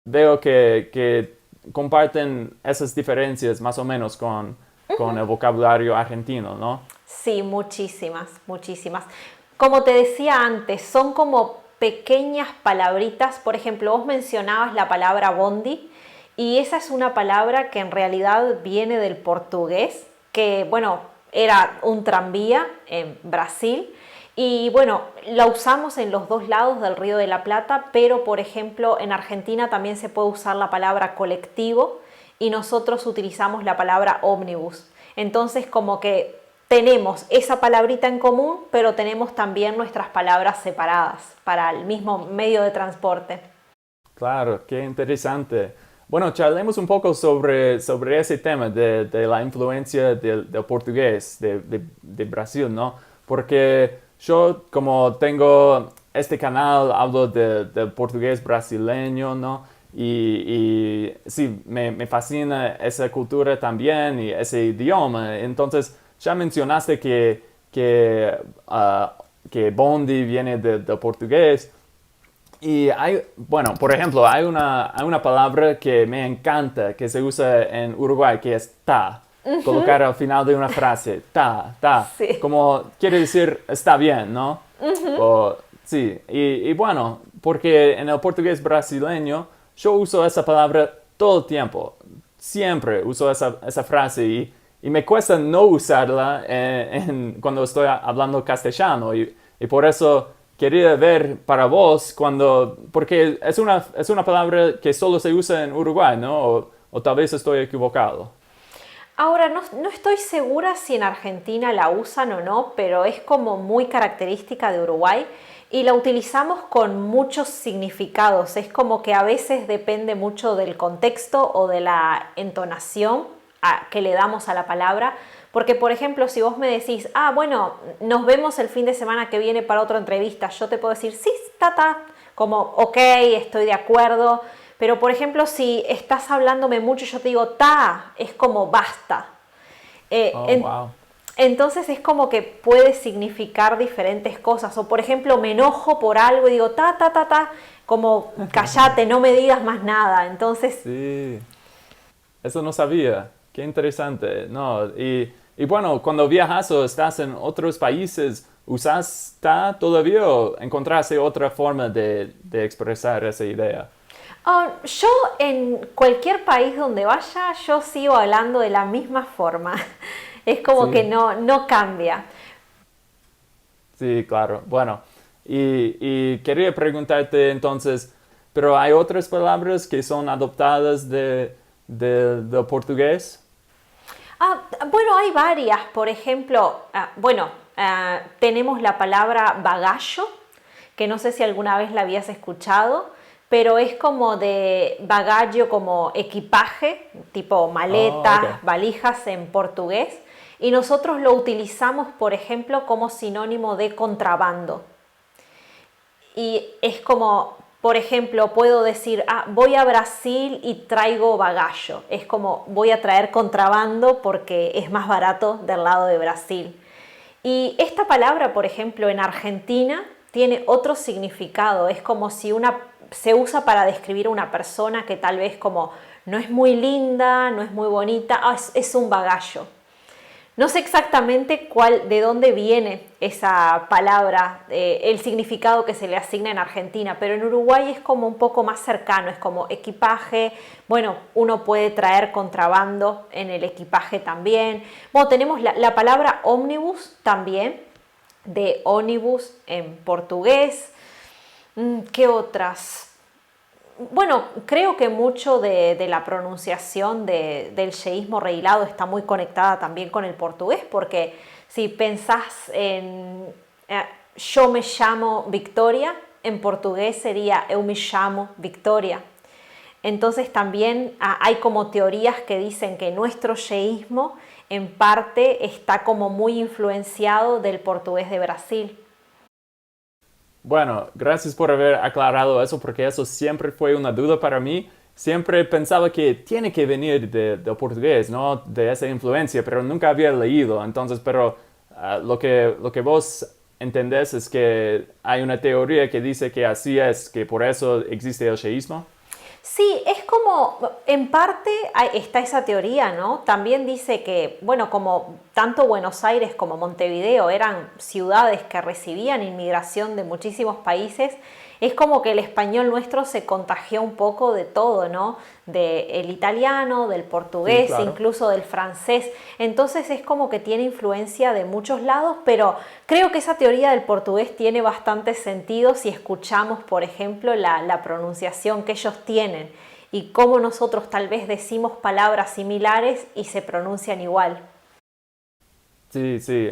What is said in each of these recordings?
veo que comparten esas diferencias más o menos con el vocabulario argentino, ¿no? Sí, muchísimas, muchísimas. Como te decía antes, son como pequeñas palabritas. Por ejemplo, vos mencionabas la palabra bondi y esa es una palabra que en realidad viene del portugués, que bueno, era un tranvía en Brasil. Y bueno, la usamos en los dos lados del Río de la Plata, pero por ejemplo en Argentina también se puede usar la palabra colectivo y nosotros utilizamos la palabra ómnibus. Entonces como que tenemos esa palabrita en común, pero tenemos también nuestras palabras separadas para el mismo medio de transporte. Claro, qué interesante. Bueno, charlemos un poco sobre ese tema de la influencia del portugués de Brasil, ¿no? Porque yo, como tengo este canal, hablo del portugués brasileño, ¿no? Y sí, me fascina esa cultura también y ese idioma. Entonces, ya mencionaste que Bondi viene del portugués. Y hay, bueno, por ejemplo, hay una palabra que me encanta, que se usa en Uruguay, que es ta. Colocar al final de una frase, ta, Sí. como quiere decir está bien, ¿no? O, sí, y bueno, porque en el portugués brasileño yo uso esa palabra todo el tiempo, siempre uso esa frase y me cuesta no usarla cuando estoy hablando castellano y por eso quería ver para vos porque es una palabra que solo se usa en Uruguay, ¿no? O tal vez estoy equivocado. Ahora, no estoy segura si en Argentina la usan o no, pero es como muy característica de Uruguay y la utilizamos con muchos significados. Es como que a veces depende mucho del contexto o de la entonación que le damos a la palabra. Porque, por ejemplo, si vos me decís, ah, bueno, nos vemos el fin de semana que viene para otra entrevista, yo te puedo decir, sí, tata, como, ok, estoy de acuerdo. Pero, por ejemplo, si estás hablándome mucho y yo te digo, ta, es como basta. Eh, Oh, en- wow. entonces es como que puede significar diferentes cosas. O, por ejemplo, me enojo por algo y digo, ta, como, callate, no me digas más nada. Entonces, Sí, eso no sabía. Qué interesante. No, y bueno, cuando viajas o estás en otros países, ¿usas ta todavía o encontraste otra forma de expresar esa idea? yo en cualquier país donde vaya, yo sigo hablando de la misma forma. Es como que Sí, no cambia. sí, claro. Bueno, y quería preguntarte entonces, ¿pero hay otras palabras que son adoptadas del portugués? Bueno, hay varias. Por ejemplo, tenemos la palabra bagallo, que no sé si alguna vez la habías escuchado, pero es como de bagallo, como equipaje, tipo Oh, ok. maletas, valijas en portugués. Y nosotros lo utilizamos, por ejemplo, como sinónimo de contrabando. Y es como, por ejemplo, puedo decir, ah, voy a Brasil y traigo bagallo. Es como, voy a traer contrabando porque es más barato del lado de Brasil. Y esta palabra, por ejemplo, en Argentina tiene otro significado. Es como si se usa para describir a una persona que tal vez como no es muy linda, no es muy bonita, es un bagallo. No sé exactamente de dónde viene esa palabra, el significado que se le asigna en Argentina, pero en Uruguay es como un poco más cercano, es como equipaje, bueno, uno puede traer contrabando en el equipaje también. Bueno, tenemos la palabra ómnibus también, de ónibus en portugués. ¿Qué otras? Bueno, creo que mucho de la pronunciación del yeísmo reilado está muy conectada también con el portugués, porque si pensás en yo me llamo Victoria, en portugués sería eu me llamo Victoria. Entonces también hay como teorías que dicen que nuestro yeísmo en parte está como muy influenciado del portugués de Brasil. Bueno, gracias por haber aclarado eso porque eso siempre fue una duda para mí. Siempre pensaba que tiene que venir del portugués, ¿no? De esa influencia, pero nunca había leído. Entonces, pero lo que vos entendés es que hay una teoría que dice que así es, que por eso existe el sheísmo. Sí, es como, en parte está esa teoría, ¿no? También dice que, bueno, como tanto Buenos Aires como Montevideo eran ciudades que recibían inmigración de muchísimos países, es como que el español nuestro se contagió un poco de todo, ¿no? Del italiano, del Sí, portugués, claro. incluso del francés. Entonces es como que tiene influencia de muchos lados, pero creo que esa teoría del portugués tiene bastante sentido si escuchamos, por ejemplo, la pronunciación que ellos tienen y cómo nosotros tal vez decimos palabras similares y se pronuncian igual. Sí, sí,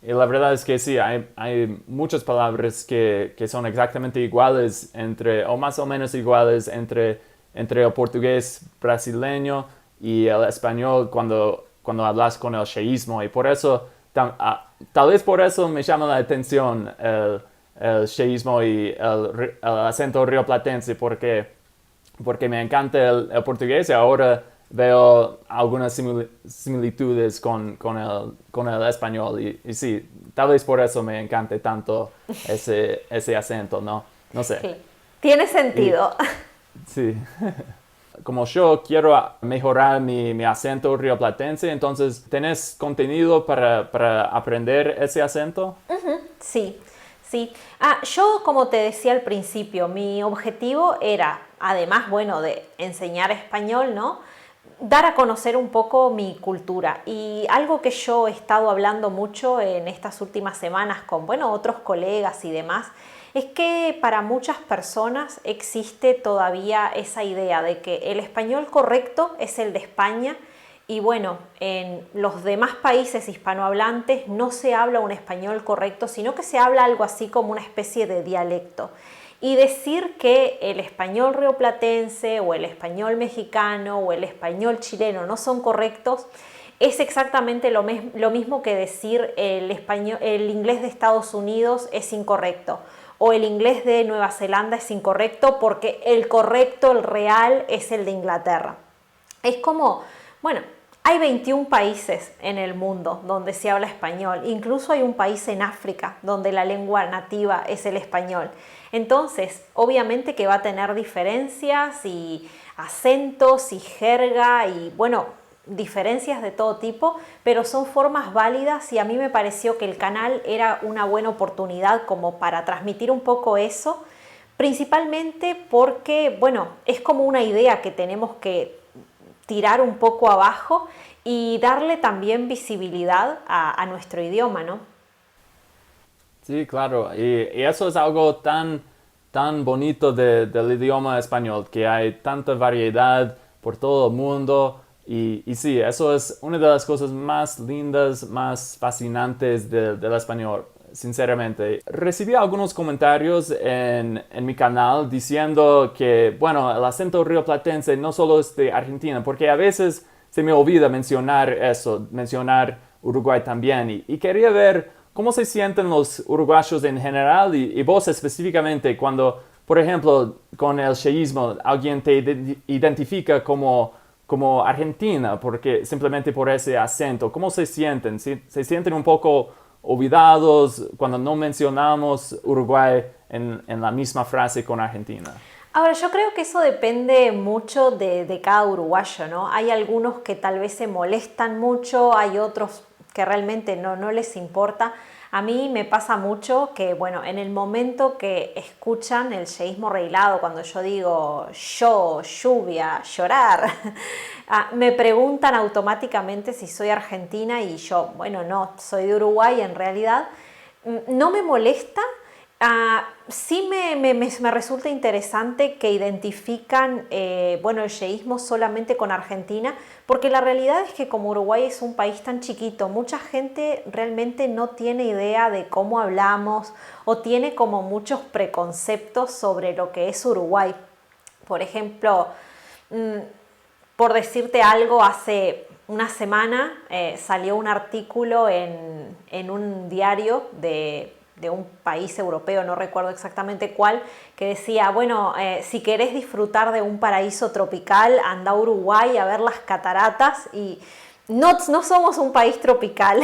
y la verdad es que sí, hay muchas palabras que son exactamente iguales entre, o más o menos iguales entre el portugués brasileño y el español cuando hablas con el sheísmo. Y por eso, tal vez por eso me llama la atención el sheísmo y el acento rioplatense, porque me encanta el portugués y ahora veo algunas similitudes con el español y sí, tal vez por eso me encanta tanto ese acento, ¿no? No sé. Sí. Tiene Y sentido. sí, como yo quiero mejorar mi acento rioplatense, entonces, ¿tenés contenido para aprender ese acento? Sí, sí. Yo, como te decía al principio, mi objetivo era, además, bueno, de enseñar español, ¿no? Dar a conocer un poco mi cultura. Y algo que yo he estado hablando mucho en estas últimas semanas con, bueno, otros colegas y demás, es que para muchas personas existe todavía esa idea de que el español correcto es el de España y bueno, en los demás países hispanohablantes no se habla un español correcto, sino que se habla algo así como una especie de dialecto. Y decir que el español rioplatense o el español mexicano o el español chileno no son correctos es exactamente lo mismo que decir el inglés de Estados Unidos es incorrecto o el inglés de Nueva Zelanda es incorrecto porque el correcto, el real, es el de Inglaterra. Es como, bueno, hay 21 países en el mundo donde se habla español, incluso hay un país en África donde la lengua nativa es el español. Entonces, obviamente que va a tener diferencias y acentos y jerga y, bueno, diferencias de todo tipo, pero son formas válidas y a mí me pareció que el canal era una buena oportunidad como para transmitir un poco eso, principalmente porque, bueno, es como una idea que tenemos que tirar un poco abajo y darle también visibilidad a nuestro idioma, ¿no? Sí, claro. Y eso es algo tan bonito del idioma español, que hay tanta variedad por todo el mundo. Y sí, eso es una de las cosas más lindas, más fascinantes del español, sinceramente. Recibí algunos comentarios en mi canal diciendo que, bueno, el acento rioplatense no solo es de Argentina, porque a veces se me olvida mencionar eso, mencionar Uruguay también. Y quería ver cómo se sienten los uruguayos en general y vos específicamente cuando, por ejemplo, con el sheísmo, alguien te identifica como argentina, porque simplemente por ese acento. ¿Cómo se sienten? ¿Se sienten un poco olvidados cuando no mencionamos Uruguay en la misma frase con Argentina? Ahora, yo creo que eso depende mucho de cada uruguayo, ¿no? Hay algunos que tal vez se molestan mucho, hay otros que realmente no les importa. A mí me pasa mucho que, bueno, en el momento que escuchan el yeísmo reilado, cuando yo digo yo, lluvia, llorar, me preguntan automáticamente si soy argentina y yo, bueno, no, soy de Uruguay en realidad. No me molesta. Sí me resulta interesante que identifican bueno, el yeísmo solamente con Argentina, porque la realidad es que como Uruguay es un país tan chiquito, mucha gente realmente no tiene idea de cómo hablamos o tiene como muchos preconceptos sobre lo que es Uruguay. Por ejemplo, por decirte algo, hace una semana salió un artículo en un diario de un país europeo, no recuerdo exactamente cuál, que decía, bueno, si querés disfrutar de un paraíso tropical, anda a Uruguay a ver las cataratas y no somos un país tropical,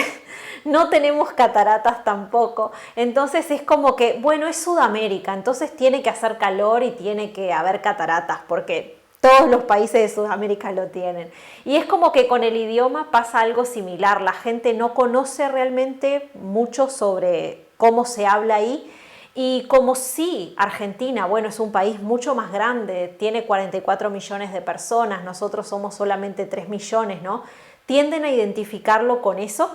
no tenemos cataratas tampoco, entonces es como que, bueno, es Sudamérica, entonces tiene que hacer calor y tiene que haber cataratas, porque todos los países de Sudamérica lo tienen. Y es como que con el idioma pasa algo similar, la gente no conoce realmente mucho sobre cómo se habla ahí. Y como sí, Argentina, bueno, es un país mucho más grande, tiene 44 millones de personas, nosotros somos solamente 3 millones, ¿no? Tienden a identificarlo con eso,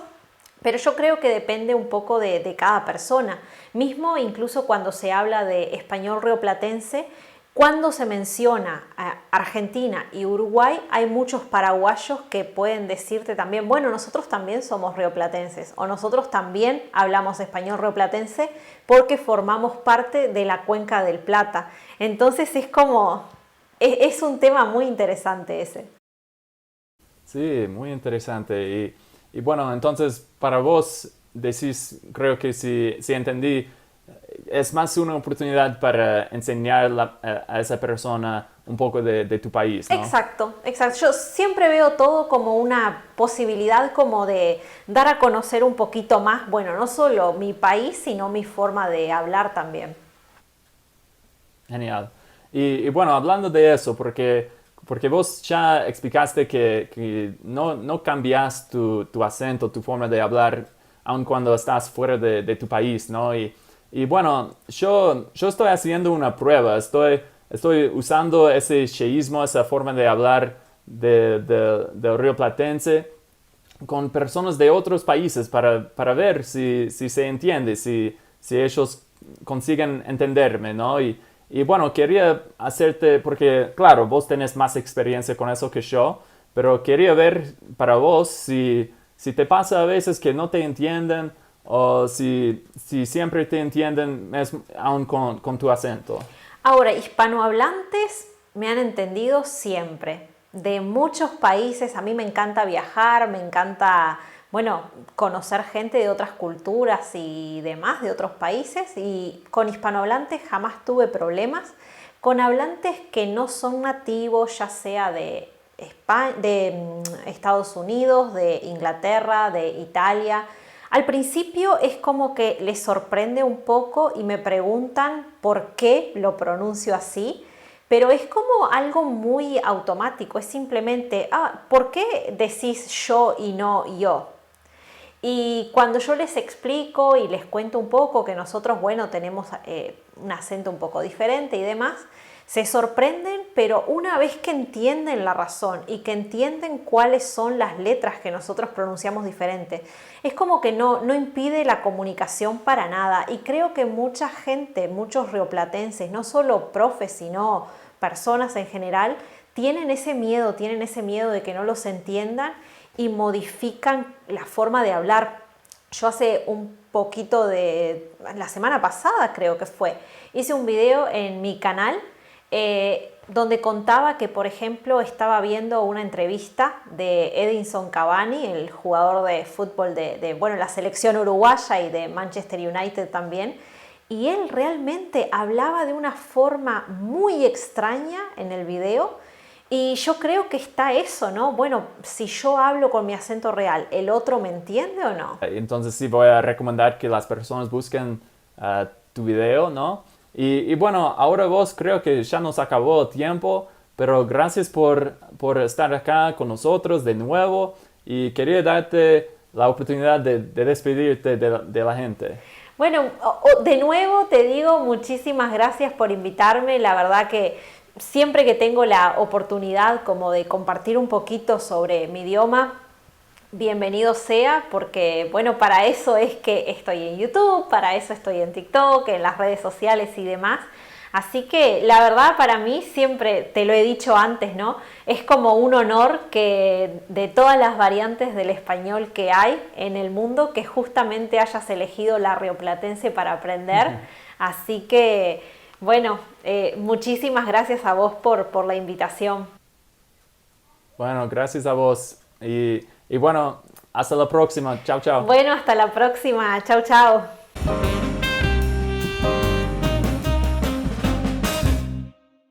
pero yo creo que depende un poco de cada persona. Mismo incluso cuando se habla de español rioplatense, cuando se menciona a Argentina y Uruguay, hay muchos paraguayos que pueden decirte también, bueno, nosotros también somos rioplatenses o nosotros también hablamos español rioplatense porque formamos parte de la Cuenca del Plata. Entonces es como, es un tema muy interesante ese. Sí, muy interesante. Y bueno, entonces para vos decís, creo que si entendí, es más una oportunidad para enseñar a esa persona un poco de tu país, ¿no? Exacto, exacto. Yo siempre veo todo como una posibilidad como de dar a conocer un poquito más, bueno, no solo mi país, sino mi forma de hablar también. Genial. Y bueno, hablando de eso, porque vos ya explicaste que no cambias tu acento, tu forma de hablar, aun cuando estás fuera de tu país, ¿no? Y bueno, yo estoy haciendo una prueba, estoy usando ese sheísmo, esa forma de hablar del rioplatense con personas de otros países para ver si se entiende, si ellos consiguen entenderme, ¿no? Y bueno, quería hacerte, porque claro, vos tenés más experiencia con eso que yo, pero quería ver para vos si te pasa a veces que no te entienden o si siempre te entienden aún con tu acento. Ahora, hispanohablantes me han entendido siempre, de muchos países. A mí me encanta viajar, me encanta, bueno, conocer gente de otras culturas y demás, de otros países, y con hispanohablantes jamás tuve problemas. Con hablantes que no son nativos, ya sea de Estados Unidos, de Inglaterra, de Italia. Al principio es como que les sorprende un poco y me preguntan por qué lo pronuncio así, pero es como algo muy automático, es simplemente, ¿por qué decís yo y no yo? Y cuando yo les explico y les cuento un poco que nosotros, bueno, tenemos un acento un poco diferente y demás, se sorprenden, pero una vez que entienden la razón y que entienden cuáles son las letras que nosotros pronunciamos diferente, es como que no impide la comunicación para nada. Y creo que mucha gente, muchos rioplatenses, no solo profes, sino personas en general, tienen ese miedo de que no los entiendan y modifican la forma de hablar. Yo hace un poquito la semana pasada creo que fue, hice un video en mi canal donde contaba que, por ejemplo, estaba viendo una entrevista de Edinson Cavani, el jugador de fútbol de la selección uruguaya y de Manchester United también, y él realmente hablaba de una forma muy extraña en el video. Y yo creo que está eso, ¿no? Bueno, si yo hablo con mi acento real, ¿el otro me entiende o no? Entonces sí voy a recomendar que las personas busquen tu video, ¿no? Y bueno, ahora vos creo que ya nos acabó el tiempo, pero gracias por estar acá con nosotros de nuevo y quería darte la oportunidad de despedirte de la gente. Bueno, de nuevo te digo muchísimas gracias por invitarme, la verdad que siempre que tengo la oportunidad como de compartir un poquito sobre mi idioma, bienvenido sea, porque bueno, para eso es que estoy en YouTube, para eso estoy en TikTok, en las redes sociales y demás. Así que la verdad para mí siempre, te lo he dicho antes, ¿no? Es como un honor que de todas las variantes del español que hay en el mundo, que justamente hayas elegido la rioplatense para aprender. Así que, bueno, muchísimas gracias a vos por la invitación. Bueno, gracias a vos y bueno, hasta la próxima. Chao, chao. Bueno, hasta la próxima. Chau, chau.